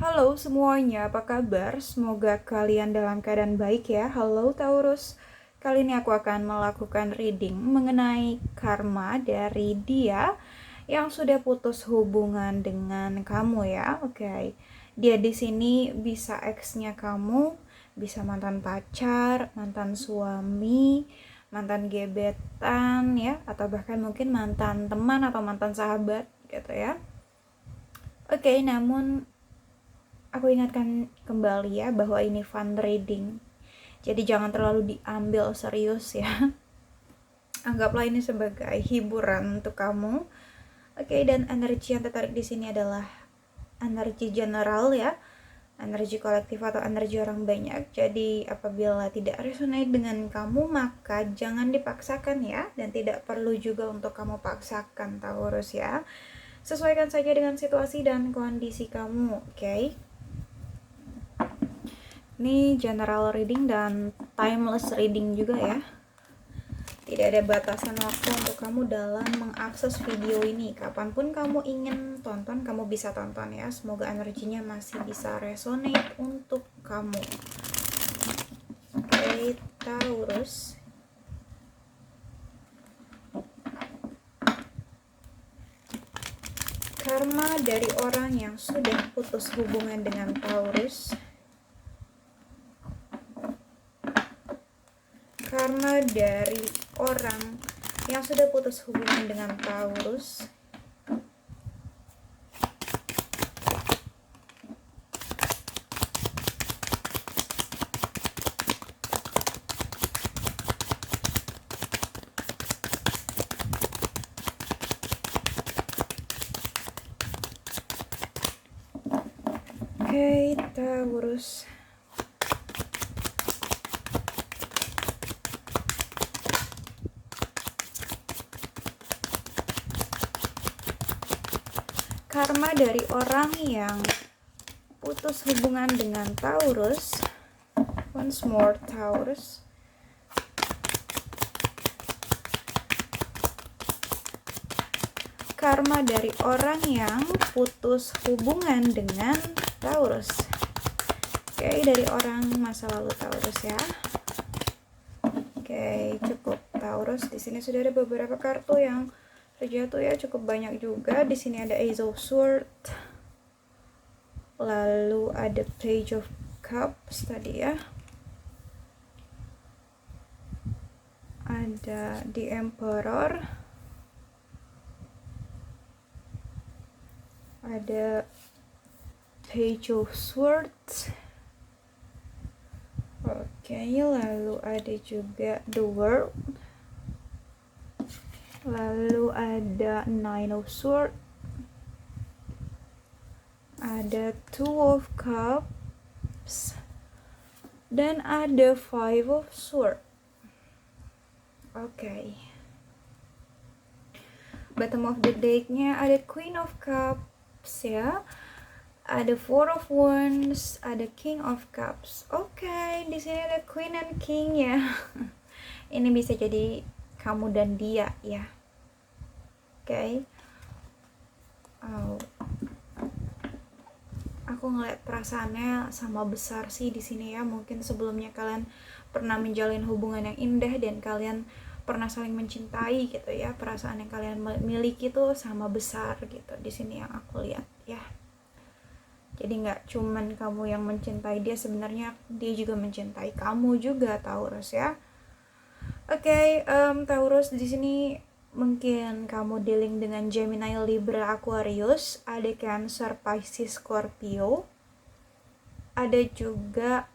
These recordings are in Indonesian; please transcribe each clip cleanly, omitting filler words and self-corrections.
Halo semuanya, apa kabar? Semoga kalian dalam keadaan baik ya. Halo Taurus. Kali ini aku akan melakukan reading mengenai karma dari dia yang sudah putus hubungan dengan kamu ya. Oke. Dia di sini bisa ex-nya kamu, bisa mantan pacar, mantan suami, mantan gebetan ya, atau bahkan mungkin mantan teman atau mantan sahabat gitu ya. Oke, namun aku ingatkan kembali ya bahwa ini fun reading. Jadi jangan terlalu diambil serius ya. Anggaplah ini sebagai hiburan untuk kamu. Oke, dan energi yang tertarik di sini adalah energi general ya. Energi kolektif atau energi orang banyak. Jadi apabila tidak resonate dengan kamu, maka jangan dipaksakan ya, dan tidak perlu juga untuk kamu paksakan Taurus ya. Sesuaikan saja dengan situasi dan kondisi kamu, oke? Ini general reading dan timeless reading juga ya. Tidak ada batasan waktu untuk kamu dalam mengakses video ini. Kapanpun kamu ingin tonton, kamu bisa tonton ya. Semoga energinya masih bisa resonate untuk kamu. Oke, Taurus. Karma dari orang yang sudah putus hubungan dengan Taurus. Karma dari orang yang sudah putus hubungan dengan Taurus. Oke, Taurus. Karma dari orang yang putus hubungan dengan Taurus. Once more, Taurus. Karma dari orang yang putus hubungan dengan Taurus. Oke, dari orang masa lalu Taurus ya. Oke, cukup Taurus. Di sini sudah ada beberapa kartu yang terjatuh ya, cukup banyak juga. Di sini ada Ace of Swords, lalu ada Page of Cups tadi ya, ada The Emperor, ada Page of Swords. Oke, lalu ada juga The World, lalu ada Nine of Swords, ada Two of Cups, dan ada Five of Swords. Oke. Bottom of the deck-nya ada Queen of Cups ya, ada Four of Wands, ada King of Cups. Oke, di sini ada Queen and King ya. Ini bisa jadi kamu dan dia ya. Oke. Aku ngeliat perasaannya sama besar sih di sini ya. Mungkin sebelumnya kalian pernah menjalin hubungan yang indah dan kalian pernah saling mencintai gitu ya. Perasaan yang kalian miliki tuh sama besar gitu di sini yang aku lihat ya. Jadi nggak cuman kamu yang mencintai dia, sebenarnya dia juga mencintai kamu juga Taurus ya. Oke, Taurus di sini mungkin kamu dealing dengan Gemini, Libra, Aquarius, ada Cancer, Pisces, Scorpio, ada juga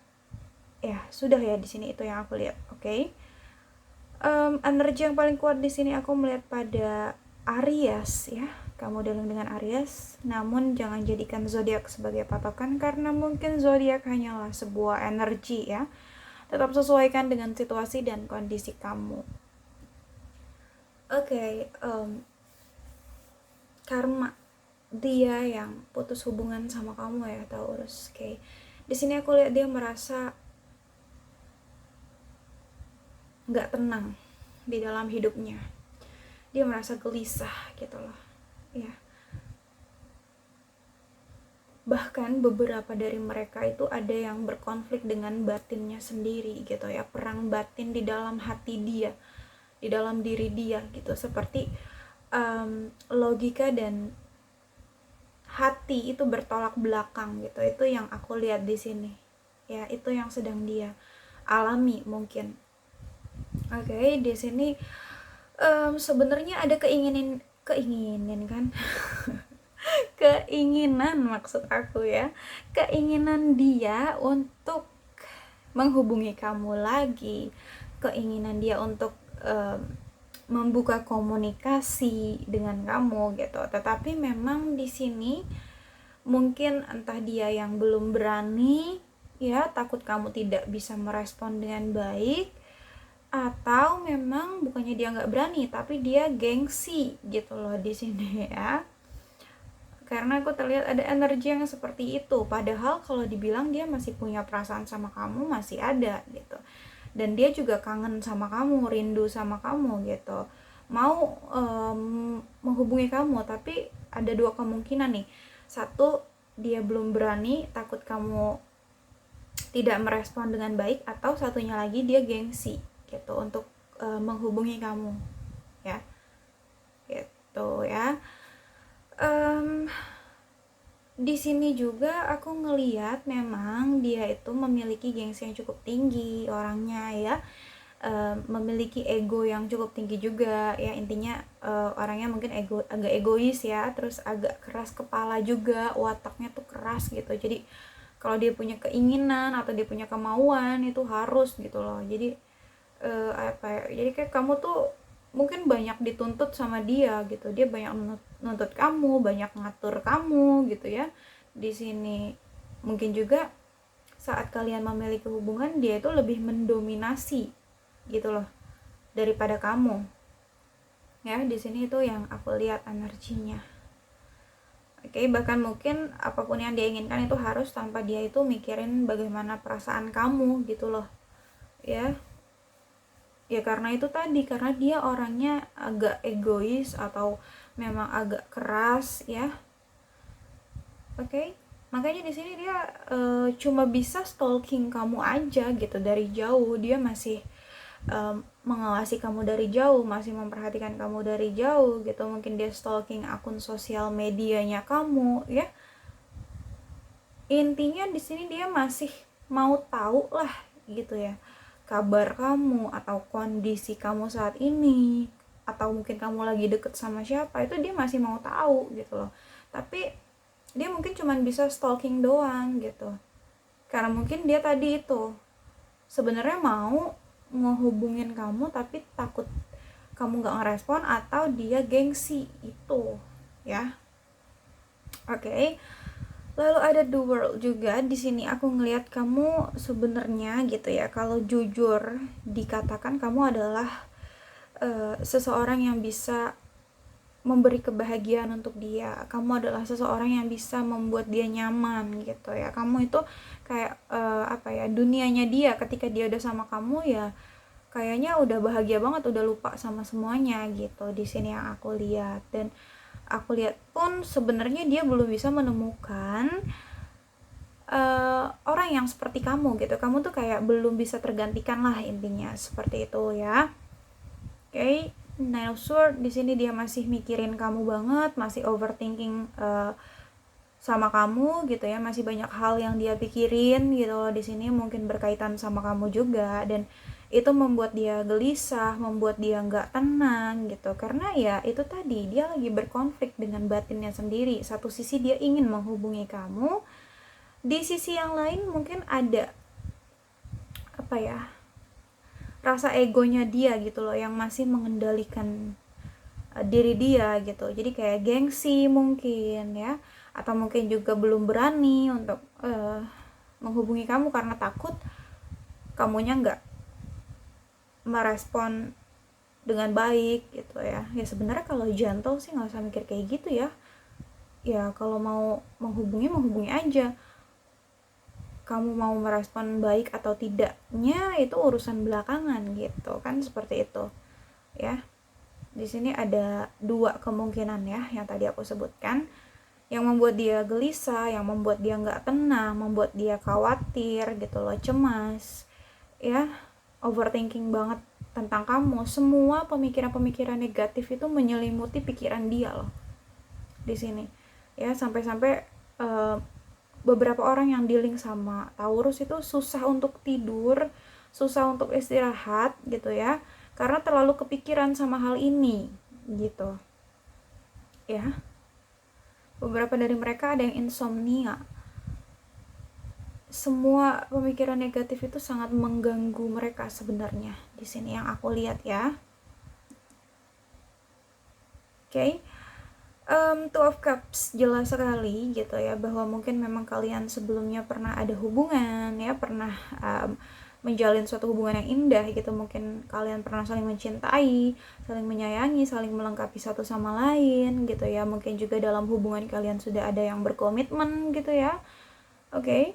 ya sudah ya di sini itu yang aku lihat. Oke. Energi yang paling kuat di sini aku melihat pada Aries ya. Kamu dealing dengan Aries, namun jangan jadikan zodiak sebagai patokan karena mungkin zodiak hanyalah sebuah energi ya. Tetap sesuaikan dengan situasi dan kondisi kamu. Oke, karma dia yang putus hubungan sama kamu ya Taurus. Oke. Di sini aku lihat dia merasa nggak tenang di dalam hidupnya. Dia merasa gelisah gitu loh. Ya. Bahkan beberapa dari mereka itu ada yang berkonflik dengan batinnya sendiri gitu ya, perang batin di dalam hati dia, di dalam diri dia gitu, seperti logika dan hati itu bertolak belakang gitu. Itu yang aku lihat di sini ya, itu yang sedang dia alami mungkin. Oke, di sini sebenarnya ada keinginan kan keinginan, maksud aku ya, keinginan dia untuk menghubungi kamu lagi, keinginan dia untuk membuka komunikasi dengan kamu gitu. Tetapi memang di sini mungkin entah dia yang belum berani ya, takut kamu tidak bisa merespon dengan baik, atau memang bukannya dia nggak berani tapi dia gengsi gitu loh di sini ya. Karena aku terlihat ada energi yang seperti itu, padahal kalau dibilang dia masih punya perasaan sama kamu, masih ada gitu, dan dia juga kangen sama kamu, rindu sama kamu gitu, mau menghubungi kamu. Tapi ada dua kemungkinan nih, satu, dia belum berani, takut kamu tidak merespon dengan baik, atau satunya lagi dia gengsi gitu untuk menghubungi kamu ya, gitu ya. Di sini juga aku ngeliat memang dia itu memiliki gengsi yang cukup tinggi orangnya ya, memiliki ego yang cukup tinggi juga ya, intinya orangnya mungkin agak egois ya, terus agak keras kepala juga, wataknya tuh keras gitu. Jadi kalau dia punya keinginan atau dia punya kemauan itu harus gitu loh. Jadi jadi kayak kamu tuh mungkin banyak dituntut sama dia gitu, dia banyak nuntut kamu, banyak ngatur kamu gitu ya. Di sini mungkin juga saat kalian memiliki hubungan, dia itu lebih mendominasi gitu loh daripada kamu ya. Di sini itu yang aku lihat energinya. Oke, bahkan mungkin apapun yang dia inginkan itu harus tanpa dia itu mikirin bagaimana perasaan kamu gitu loh ya. Ya karena itu tadi, karena dia orangnya agak egois atau memang agak keras ya. Oke, makanya di sini dia cuma bisa stalking kamu aja gitu dari jauh. Dia masih mengawasi kamu dari jauh, masih memperhatikan kamu dari jauh gitu. Mungkin dia stalking akun sosial medianya kamu ya. Intinya di sini dia masih mau tahu lah gitu ya, kabar kamu atau kondisi kamu saat ini, atau mungkin kamu lagi deket sama siapa, itu dia masih mau tahu gitu loh. Tapi dia mungkin cuman bisa stalking doang gitu, karena mungkin dia tadi itu sebenarnya mau ngehubungin kamu tapi takut kamu gak ngerespon, atau dia gengsi itu ya. Oke. Lalu ada the world juga di sini. Aku ngelihat kamu sebenarnya gitu ya, kalau jujur dikatakan kamu adalah seseorang yang bisa memberi kebahagiaan untuk dia. Kamu adalah seseorang yang bisa membuat dia nyaman gitu ya. Kamu itu kayak dunianya dia. Ketika dia udah sama kamu ya kayaknya udah bahagia banget, udah lupa sama semuanya gitu. Di sini yang aku lihat, dan aku lihat pun sebenarnya dia belum bisa menemukan orang yang seperti kamu gitu. Kamu tuh kayak belum bisa tergantikan lah, intinya seperti itu ya. Oke, Nine of Swords di sini dia masih mikirin kamu banget, masih overthinking sama kamu gitu ya, masih banyak hal yang dia pikirin gitu loh di sini, mungkin berkaitan sama kamu juga, dan itu membuat dia gelisah, membuat dia nggak tenang gitu, karena ya itu tadi, dia lagi berkonflik dengan batinnya sendiri. Satu sisi dia ingin menghubungi kamu, di sisi yang lain mungkin ada rasa egonya dia gitu loh yang masih mengendalikan diri dia gitu. Jadi kayak gengsi mungkin ya, atau mungkin juga belum berani untuk menghubungi kamu karena takut kamunya nggak merespon dengan baik gitu ya. Ya sebenarnya kalau gentle sih nggak usah mikir kayak gitu ya. Ya kalau mau menghubungi aja. Kamu mau merespon baik atau tidaknya itu urusan belakangan gitu kan, seperti itu ya. Di sini ada dua kemungkinan ya yang tadi aku sebutkan. yang membuat dia gelisah, yang membuat dia nggak tenang, membuat dia khawatir gitu loh, cemas, ya, overthinking banget tentang kamu. Semua pemikiran-pemikiran negatif itu menyelimuti pikiran dia loh di sini, ya, sampai-sampai beberapa orang yang dealing sama Taurus itu susah untuk tidur, susah untuk istirahat gitu ya, karena terlalu kepikiran sama hal ini gitu ya. Beberapa dari mereka ada yang insomnia. Semua pemikiran negatif itu sangat mengganggu mereka sebenarnya di sini yang aku lihat ya. Oke. Two of Cups jelas sekali gitu ya, bahwa mungkin memang kalian sebelumnya pernah ada hubungan ya, pernah menjalin suatu hubungan yang indah gitu. Mungkin kalian pernah saling mencintai, saling menyayangi, saling melengkapi satu sama lain gitu ya. Mungkin juga dalam hubungan kalian sudah ada yang berkomitmen gitu ya. Oke.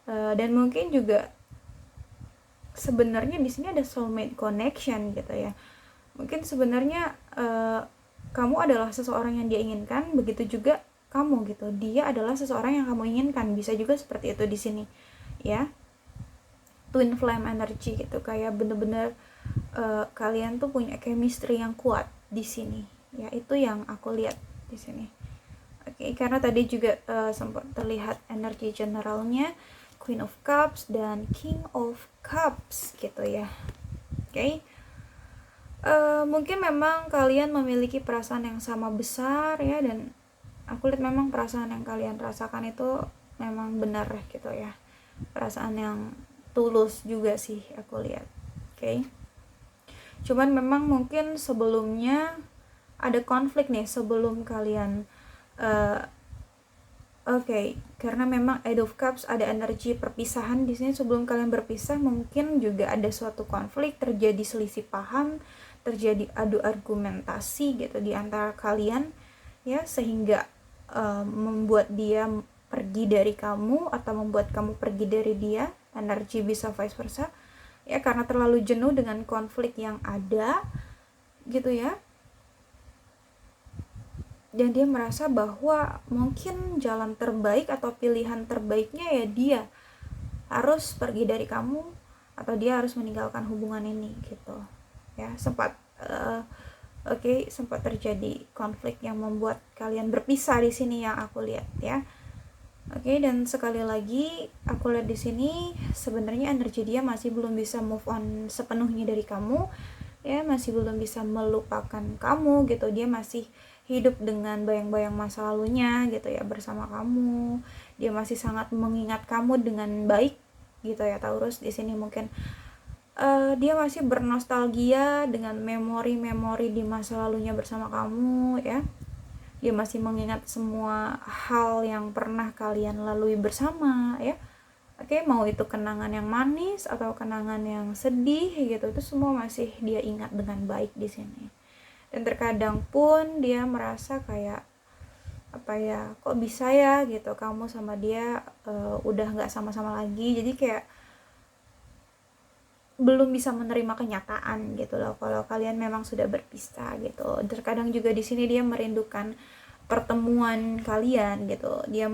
Dan mungkin juga sebenarnya di sini ada soulmate connection gitu ya. Mungkin sebenarnya kamu adalah seseorang yang dia inginkan, begitu juga kamu gitu. Dia adalah seseorang yang kamu inginkan, bisa juga seperti itu di sini, ya. Twin flame energy gitu, kayak bener-bener kalian tuh punya chemistry yang kuat di sini, ya. Itu yang aku lihat di sini. Oke, karena tadi juga sempat terlihat energi generalnya, Queen of Cups dan King of Cups gitu ya. Oke. Mungkin memang kalian memiliki perasaan yang sama besar ya, dan aku lihat memang perasaan yang kalian rasakan itu memang benar gitu ya, perasaan yang tulus juga sih aku lihat. Oke. Cuman memang mungkin sebelumnya ada konflik nih sebelum kalian karena memang Eight of Cups ada energi perpisahan di sini. Sebelum kalian berpisah mungkin juga ada suatu konflik, terjadi selisih paham, terjadi adu argumentasi gitu di antara kalian ya, sehingga membuat dia pergi dari kamu atau membuat kamu pergi dari dia. Energi bisa vice versa ya, karena terlalu jenuh dengan konflik yang ada gitu ya. Dan dia merasa bahwa mungkin jalan terbaik atau pilihan terbaiknya ya dia harus pergi dari kamu, atau dia harus meninggalkan hubungan ini gitu ya. Sempat sempat terjadi konflik yang membuat kalian berpisah di sini yang aku lihat ya. Dan sekali lagi aku lihat di sini sebenarnya energi dia masih belum bisa move on sepenuhnya dari kamu ya, masih belum bisa melupakan kamu gitu. Dia masih hidup dengan bayang-bayang masa lalunya gitu ya bersama kamu. Dia masih sangat mengingat kamu dengan baik gitu ya Taurus di sini. Mungkin dia masih bernostalgia dengan memori-memori di masa lalunya bersama kamu ya. Dia masih mengingat semua hal yang pernah kalian lalui bersama ya. Mau itu kenangan yang manis atau kenangan yang sedih gitu, itu semua masih dia ingat dengan baik di sini. Dan terkadang pun dia merasa kayak kok bisa ya gitu kamu sama dia udah nggak sama-sama lagi. Jadi kayak belum bisa menerima kenyataan gitu loh kalau kalian memang sudah berpisah gitu. Terkadang juga di sini dia merindukan pertemuan kalian gitu. Dia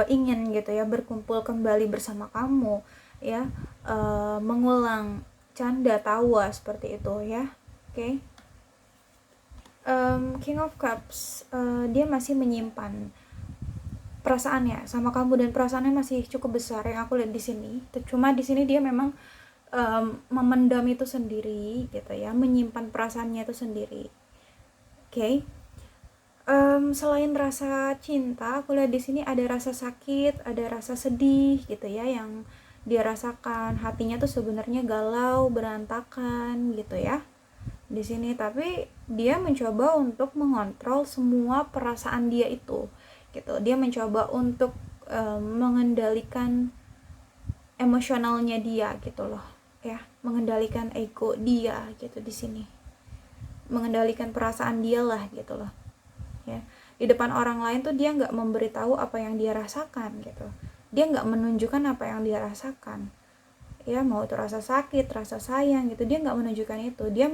ingin gitu ya berkumpul kembali bersama kamu ya, mengulang canda tawa seperti itu ya. King of Cups, dia masih menyimpan perasaannya sama kamu, dan perasaannya masih cukup besar yang aku lihat di sini. Cuma di sini dia memang memendam itu sendiri gitu ya, menyimpan perasaannya itu sendiri. Selain rasa cinta, aku lihat di sini ada rasa sakit, ada rasa sedih gitu ya yang dia rasakan. Hatinya tuh sebenarnya galau, berantakan gitu ya di sini. Tapi dia mencoba untuk mengontrol semua perasaan dia itu gitu. Dia mencoba untuk mengendalikan emosionalnya dia gitu loh ya, mengendalikan ego dia gitu di sini, mengendalikan perasaan dia lah gitu loh ya. Di depan orang lain tuh dia nggak memberitahu apa yang dia rasakan gitu, dia nggak menunjukkan apa yang dia rasakan ya, mau itu rasa sakit, rasa sayang gitu, dia nggak menunjukkan itu. Dia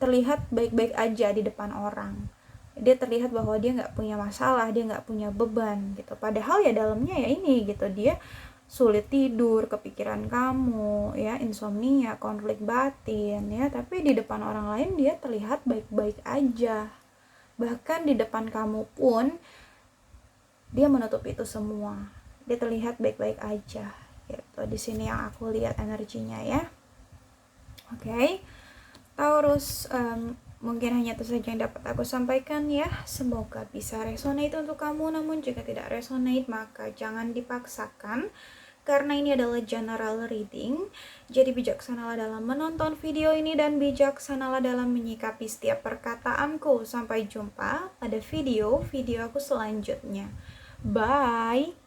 terlihat baik-baik aja di depan orang dia terlihat bahwa dia nggak punya masalah, dia nggak punya beban gitu. Padahal ya dalamnya ya ini gitu, dia sulit tidur, kepikiran kamu, ya insomnia, konflik batin, ya. Tapi di depan orang lain dia terlihat baik-baik aja. Bahkan di depan kamu pun dia menutup itu semua. Dia terlihat baik-baik aja. Gitu. Di sini yang aku lihat energinya ya. Oke. Taurus, mungkin hanya itu saja yang dapat aku sampaikan ya. Semoga bisa resonate untuk kamu, namun jika tidak resonate maka jangan dipaksakan, karena ini adalah general reading. Jadi bijaksanalah dalam menonton video ini dan bijaksanalah dalam menyikapi setiap perkataanku. Sampai jumpa pada video aku selanjutnya. Bye.